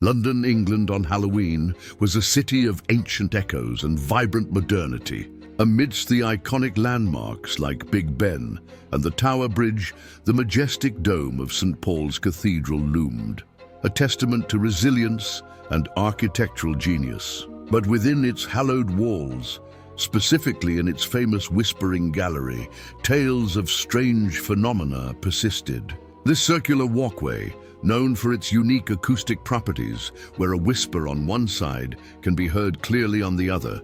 London, England on Halloween was a city of ancient echoes and vibrant modernity. Amidst the iconic landmarks like Big Ben and the Tower Bridge, the majestic dome of St. Paul's Cathedral loomed, a testament to resilience and architectural genius. But within its hallowed walls, specifically in its famous Whispering Gallery, tales of strange phenomena persisted. This circular walkway, known for its unique acoustic properties, where a whisper on one side can be heard clearly on the other,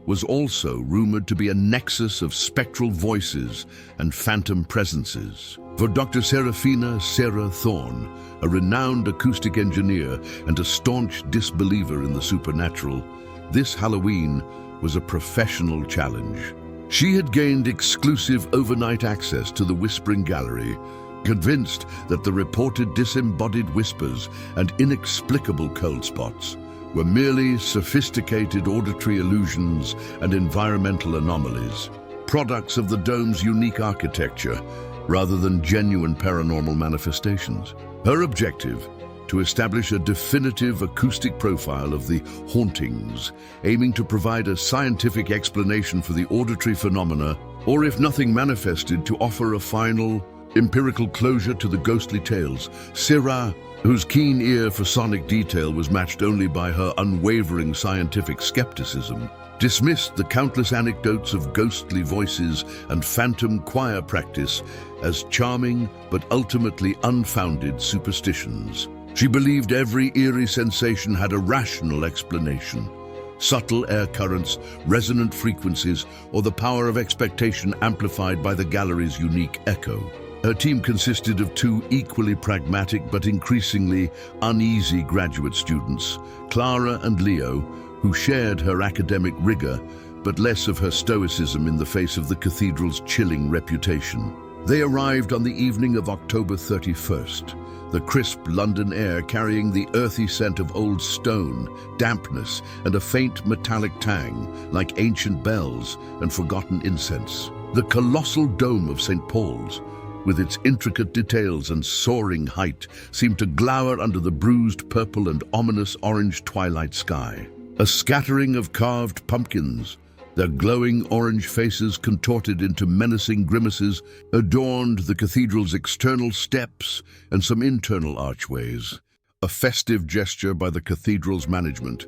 was also rumored to be a nexus of spectral voices and phantom presences. For Dr. Sera Thorne, a renowned acoustic engineer and a staunch disbeliever in the supernatural, this Halloween was a professional challenge. She had gained exclusive overnight access to the Whispering Gallery, convinced that the reported disembodied whispers and inexplicable cold spots were merely sophisticated auditory illusions and environmental anomalies, products of the dome's unique architecture, rather than genuine paranormal manifestations. Her objective: to establish a definitive acoustic profile of the hauntings, aiming to provide a scientific explanation for the auditory phenomena, or if nothing manifested, to offer a final, empirical closure to the ghostly tales. Sera, whose keen ear for sonic detail was matched only by her unwavering scientific skepticism, dismissed the countless anecdotes of ghostly voices and phantom choir practice as charming but ultimately unfounded superstitions. She believed every eerie sensation had a rational explanation: subtle air currents, resonant frequencies, or the power of expectation amplified by the gallery's unique echo. Her team consisted of two equally pragmatic but increasingly uneasy graduate students, Clara and Leo, who shared her academic rigor but less of her stoicism in the face of the cathedral's chilling reputation. They arrived on the evening of October 31st, the crisp London air carrying the earthy scent of old stone, dampness, and a faint metallic tang like ancient bells and forgotten incense. The colossal dome of St. Paul's, with its intricate details and soaring height, seemed to glower under the bruised purple and ominous orange twilight sky. A scattering of carved pumpkins, their glowing orange faces contorted into menacing grimaces, adorned the cathedral's external steps and some internal archways, a festive gesture by the cathedral's management.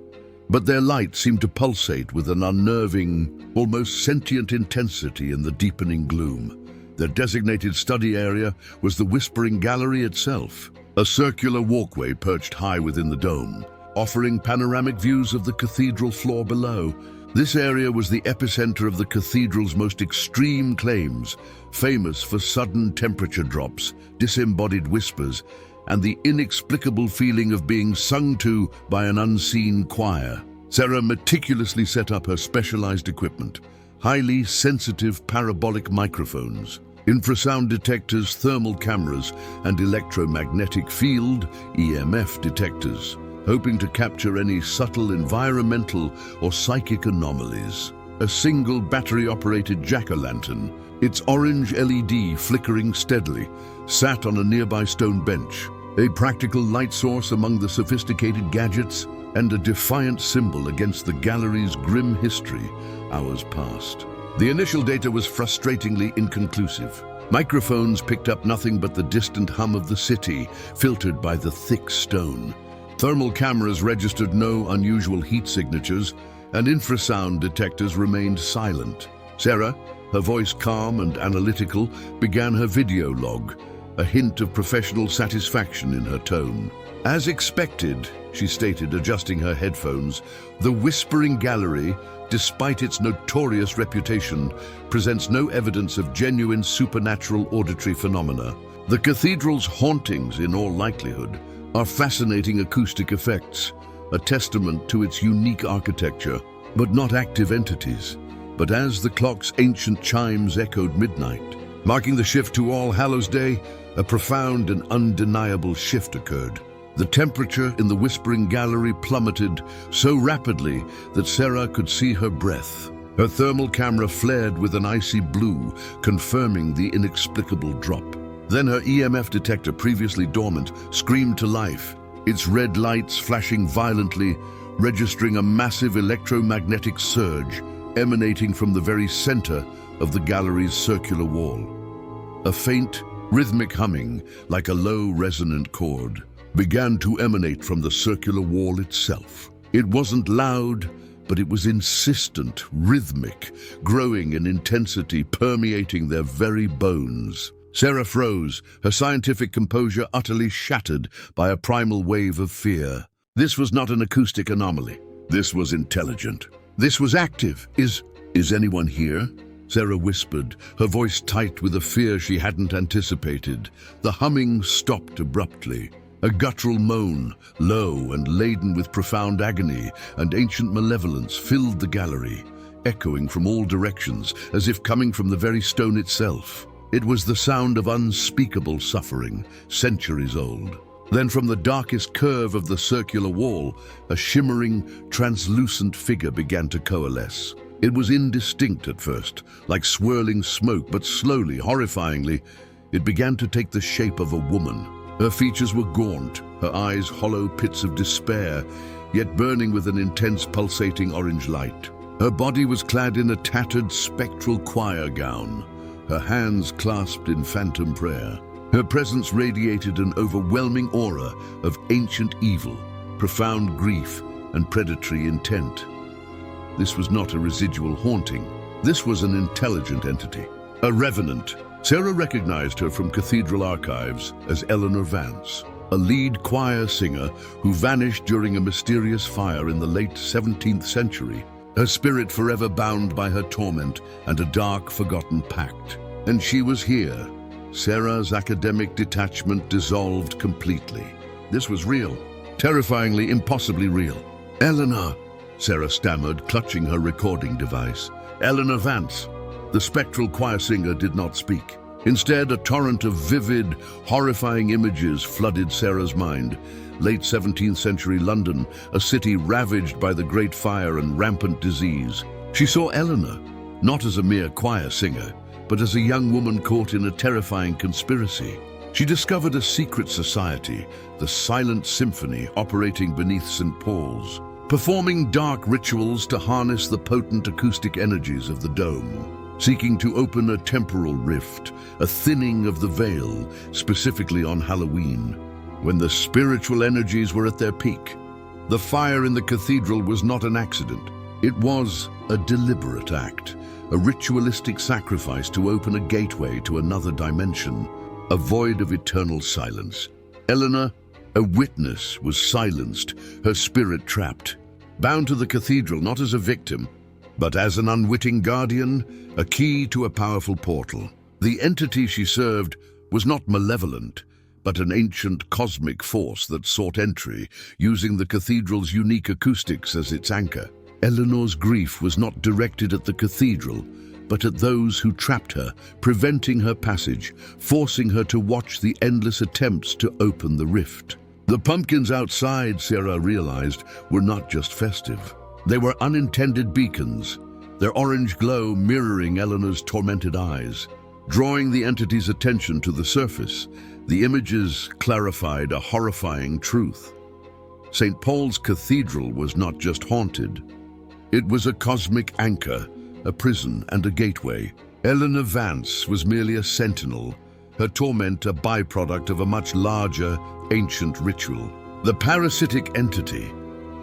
But their light seemed to pulsate with an unnerving, almost sentient intensity in the deepening gloom. Their designated study area was the Whispering Gallery itself, a circular walkway perched high within the dome, offering panoramic views of the cathedral floor below. This area was the epicenter of the cathedral's most extreme claims, famous for sudden temperature drops, disembodied whispers, and the inexplicable feeling of being sung to by an unseen choir. Sera meticulously set up her specialized equipment: highly sensitive parabolic microphones, infrasound detectors, thermal cameras, and electromagnetic field (EMF) detectors, hoping to capture any subtle environmental or psychic anomalies. A single battery-operated jack-o'-lantern, its orange LED flickering steadily, sat on a nearby stone bench, a practical light source among the sophisticated gadgets and a defiant symbol against the gallery's grim history hours past. The initial data was frustratingly inconclusive. Microphones picked up nothing but the distant hum of the city, filtered by the thick stone. Thermal cameras registered no unusual heat signatures, and infrasound detectors remained silent. Sera, her voice calm and analytical, began her video log, a hint of professional satisfaction in her tone. "As expected," she stated, adjusting her headphones, "the Whispering Gallery, despite its notorious reputation, presents no evidence of genuine supernatural auditory phenomena. The cathedral's hauntings, in all likelihood, are fascinating acoustic effects, a testament to its unique architecture, but not active entities." But as the clock's ancient chimes echoed midnight, marking the shift to All Hallows Day, a profound and undeniable shift occurred. The temperature in the Whispering Gallery plummeted so rapidly that Sera could see her breath. Her thermal camera flared with an icy blue, confirming the inexplicable drop. Then her EMF detector, previously dormant, screamed to life, its red lights flashing violently, registering a massive electromagnetic surge emanating from the very center of the gallery's circular wall. A faint, rhythmic humming, like a low resonant chord, began to emanate from the circular wall itself. It wasn't loud, but it was insistent, rhythmic, growing in intensity, permeating their very bones. Sera froze, her scientific composure utterly shattered by a primal wave of fear. This was not an acoustic anomaly. This was intelligent. This was active. Is anyone here? Sera whispered, her voice tight with a fear she hadn't anticipated. The humming stopped abruptly. A guttural moan, low and laden with profound agony and ancient malevolence, filled the gallery, echoing from all directions as if coming from the very stone itself. It was the sound of unspeakable suffering, centuries old. Then from the darkest curve of the circular wall, a shimmering, translucent figure began to coalesce. It was indistinct at first, like swirling smoke, but slowly, horrifyingly, it began to take the shape of a woman. Her features were gaunt, her eyes hollow pits of despair, yet burning with an intense pulsating orange light. Her body was clad in a tattered spectral choir gown, her hands clasped in phantom prayer. Her presence radiated an overwhelming aura of ancient evil, profound grief, and predatory intent. This was not a residual haunting. This was an intelligent entity, a revenant. Sera recognized her from Cathedral archives as Eleanor Vance, a lead choir singer who vanished during a mysterious fire in the late 17th century, her spirit forever bound by her torment and a dark, forgotten pact. And she was here. Sera's academic detachment dissolved completely. This was real, terrifyingly, impossibly real. Eleanor, Sera stammered, clutching her recording device. Eleanor Vance. The spectral choir singer did not speak. Instead, a torrent of vivid, horrifying images flooded Sera's mind. Late 17th century London, a city ravaged by the Great Fire and rampant disease. She saw Eleanor, not as a mere choir singer, but as a young woman caught in a terrifying conspiracy. She discovered a secret society, the Silent Symphony, operating beneath St. Paul's, performing dark rituals to harness the potent acoustic energies of the dome, seeking to open a temporal rift, a thinning of the veil, specifically on Halloween, when the spiritual energies were at their peak. The fire in the cathedral was not an accident. It was a deliberate act, a ritualistic sacrifice to open a gateway to another dimension, a void of eternal silence. Eleanor, a witness, was silenced, her spirit trapped, bound to the cathedral not as a victim, but as an unwitting guardian, a key to a powerful portal. The entity she served was not malevolent, but an ancient cosmic force that sought entry, using the cathedral's unique acoustics as its anchor. Eleanor's grief was not directed at the cathedral, but at those who trapped her, preventing her passage, forcing her to watch the endless attempts to open the rift. The pumpkins outside, Sera realized, were not just festive. They were unintended beacons, their orange glow mirroring Eleanor's tormented eyes. Drawing the entity's attention to the surface, the images clarified a horrifying truth. St. Paul's Cathedral was not just haunted. It was a cosmic anchor, a prison and a gateway. Eleanor Vance was merely a sentinel, her torment a byproduct of a much larger, ancient ritual. The parasitic entity,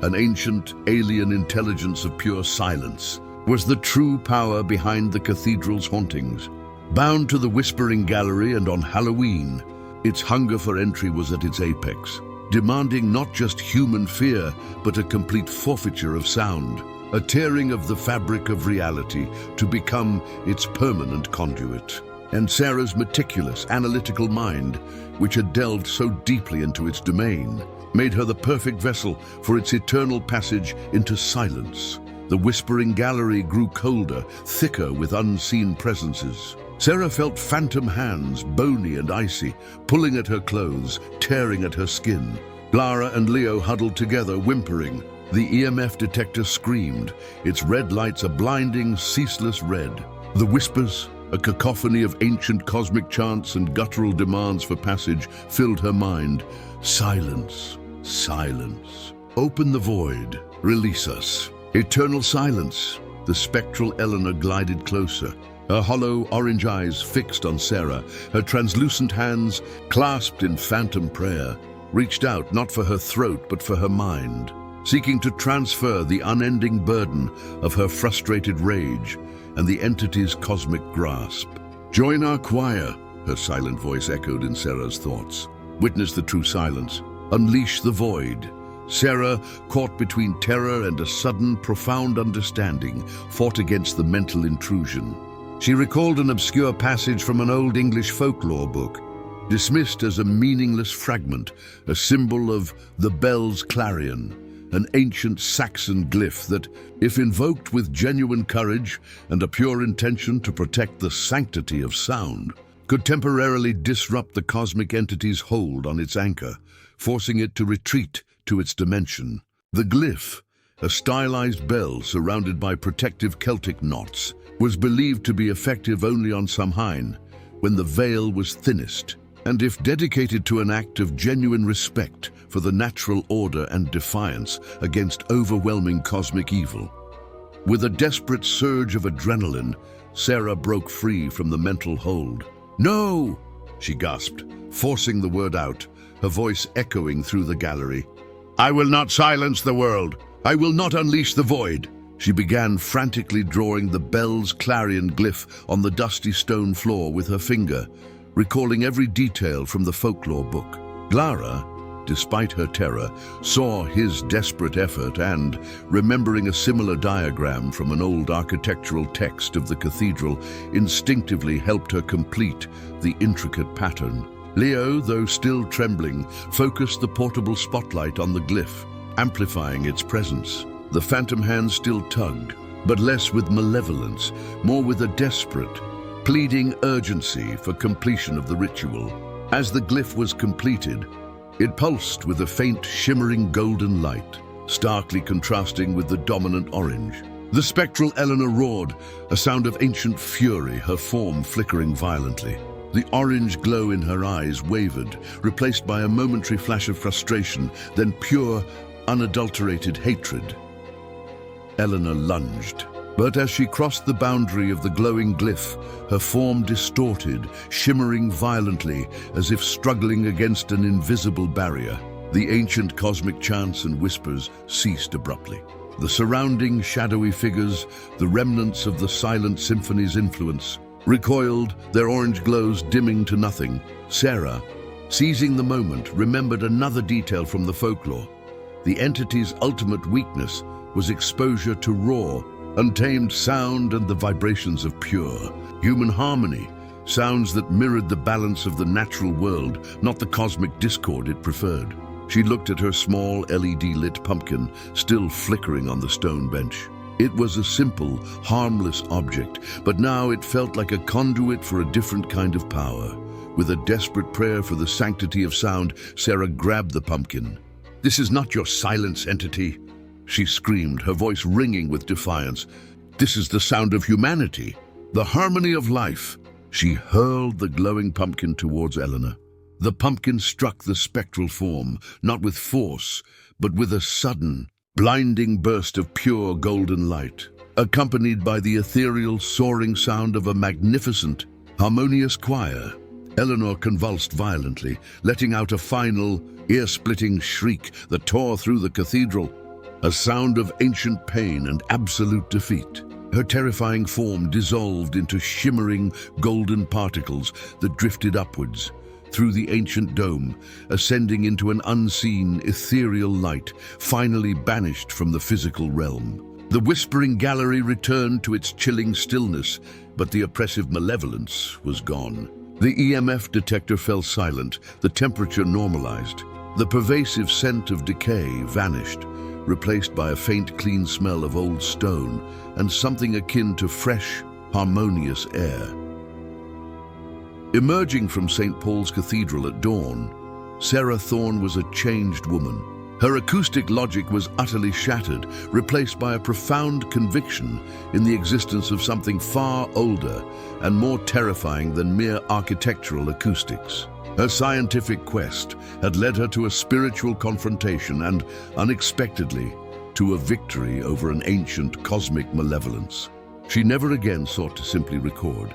an ancient, alien intelligence of pure silence, was the true power behind the cathedral's hauntings. Bound to the Whispering Gallery and on Halloween, its hunger for entry was at its apex, demanding not just human fear, but a complete forfeiture of sound, a tearing of the fabric of reality to become its permanent conduit. And Sera's meticulous, analytical mind, which had delved so deeply into its domain, made her the perfect vessel for its eternal passage into silence. The Whispering Gallery grew colder, thicker with unseen presences. Sera felt phantom hands, bony and icy, pulling at her clothes, tearing at her skin. Clara and Leo huddled together, whimpering. The EMF detector screamed, its red lights a blinding, ceaseless red. The whispers, a cacophony of ancient cosmic chants and guttural demands for passage, filled her mind. Silence. Silence. Open the void. Release us. Eternal silence. The spectral Eleanor glided closer, her hollow orange eyes fixed on Sera, her translucent hands clasped in phantom prayer, reached out not for her throat but for her mind, seeking to transfer the unending burden of her frustrated rage and the entity's cosmic grasp. Join our choir, her silent voice echoed in Sera's thoughts. Witness the true silence. Unleash the void. Sera, caught between terror and a sudden, profound understanding, fought against the mental intrusion. She recalled an obscure passage from an old English folklore book, dismissed as a meaningless fragment, a symbol of the bell's clarion, an ancient Saxon glyph that, if invoked with genuine courage and a pure intention to protect the sanctity of sound, could temporarily disrupt the cosmic entity's hold on its anchor, forcing it to retreat to its dimension. The glyph, a stylized bell surrounded by protective Celtic knots, was believed to be effective only on Samhain, when the veil was thinnest, and if dedicated to an act of genuine respect for the natural order and defiance against overwhelming cosmic evil. With a desperate surge of adrenaline, Sera broke free from the mental hold. "No!" she gasped, forcing the word out, her voice echoing through the gallery. "I will not silence the world. I will not unleash the void." She began frantically drawing the bell's clarion glyph on the dusty stone floor with her finger, recalling every detail from the folklore book. Clara, despite her terror, saw his desperate effort and, remembering a similar diagram from an old architectural text of the cathedral, instinctively helped her complete the intricate pattern. Leo, though still trembling, focused the portable spotlight on the glyph, amplifying its presence. The phantom hand still tugged, but less with malevolence, more with a desperate, pleading urgency for completion of the ritual. As the glyph was completed, it pulsed with a faint, shimmering golden light, starkly contrasting with the dominant orange. The spectral Eleanor roared, a sound of ancient fury, her form flickering violently. The orange glow in her eyes wavered, replaced by a momentary flash of frustration, then pure, unadulterated hatred. Eleanor lunged, but as she crossed the boundary of the glowing glyph, her form distorted, shimmering violently as if struggling against an invisible barrier. The ancient cosmic chants and whispers ceased abruptly. The surrounding shadowy figures, the remnants of the silent symphony's influence, recoiled, their orange glows dimming to nothing. Sera, seizing the moment, remembered another detail from the folklore. The entity's ultimate weakness was exposure to raw, untamed sound and the vibrations of pure, human harmony, sounds that mirrored the balance of the natural world, not the cosmic discord it preferred. She looked at her small LED-lit pumpkin, still flickering on the stone bench. It was a simple, harmless object, but now it felt like a conduit for a different kind of power. With a desperate prayer for the sanctity of sound, Sera grabbed the pumpkin. "This is not your silence, entity," she screamed, her voice ringing with defiance. "This is the sound of humanity, the harmony of life." She hurled the glowing pumpkin towards Eleanor. The pumpkin struck the spectral form, not with force, but with a sudden, blinding burst of pure golden light, accompanied by the ethereal, soaring sound of a magnificent, harmonious choir. Eleanor convulsed violently, letting out a final, ear-splitting shriek that tore through the cathedral, a sound of ancient pain and absolute defeat. Her terrifying form dissolved into shimmering golden particles that drifted upwards through the ancient dome, ascending into an unseen, ethereal light, finally banished from the physical realm. The whispering gallery returned to its chilling stillness, but the oppressive malevolence was gone. The EMF detector fell silent, the temperature normalized. The pervasive scent of decay vanished, replaced by a faint, clean smell of old stone and something akin to fresh, harmonious air. Emerging from St. Paul's Cathedral at dawn, Sera Thorne was a changed woman. Her acoustic logic was utterly shattered, replaced by a profound conviction in the existence of something far older and more terrifying than mere architectural acoustics. Her scientific quest had led her to a spiritual confrontation and, unexpectedly, to a victory over an ancient cosmic malevolence. She never again sought to simply record.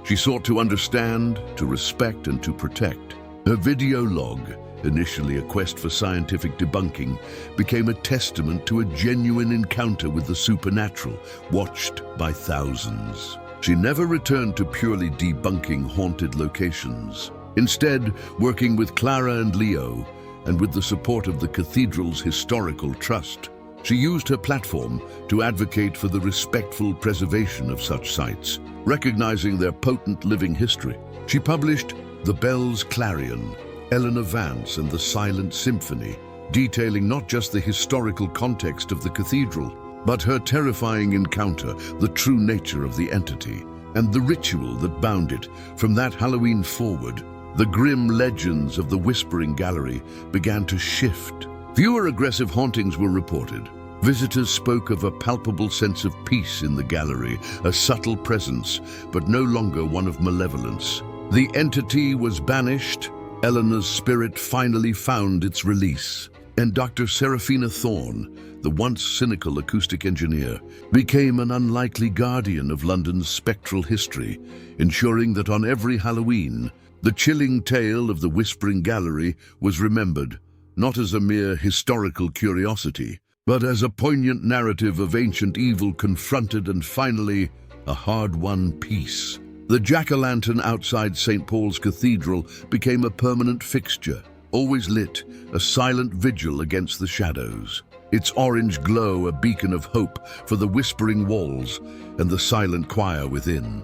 She sought to understand, to respect, and to protect. Her video log, initially a quest for scientific debunking, became a testament to a genuine encounter with the supernatural, watched by thousands. She never returned to purely debunking haunted locations. Instead, working with Clara and Leo, and with the support of the Cathedral's historical trust, she used her platform to advocate for the respectful preservation of such sites, recognizing their potent living history. She published The Bell's Clarion, Eleanor Vance and the Silent Symphony, detailing not just the historical context of the cathedral, but her terrifying encounter, the true nature of the entity, and the ritual that bound it. From that Halloween forward, the grim legends of the Whispering Gallery began to shift. Fewer aggressive hauntings were reported. Visitors spoke of a palpable sense of peace in the gallery, a subtle presence, but no longer one of malevolence. The entity was banished. Eleanor's spirit finally found its release, and Dr. Sera Thorne, the once cynical acoustic engineer, became an unlikely guardian of London's spectral history, ensuring that on every Halloween, the chilling tale of the Whispering Gallery was remembered, not as a mere historical curiosity, but as a poignant narrative of ancient evil confronted and finally a hard-won peace. The jack-o'-lantern outside St. Paul's Cathedral became a permanent fixture, always lit, a silent vigil against the shadows. Its orange glow a beacon of hope for the whispering walls and the silent choir within.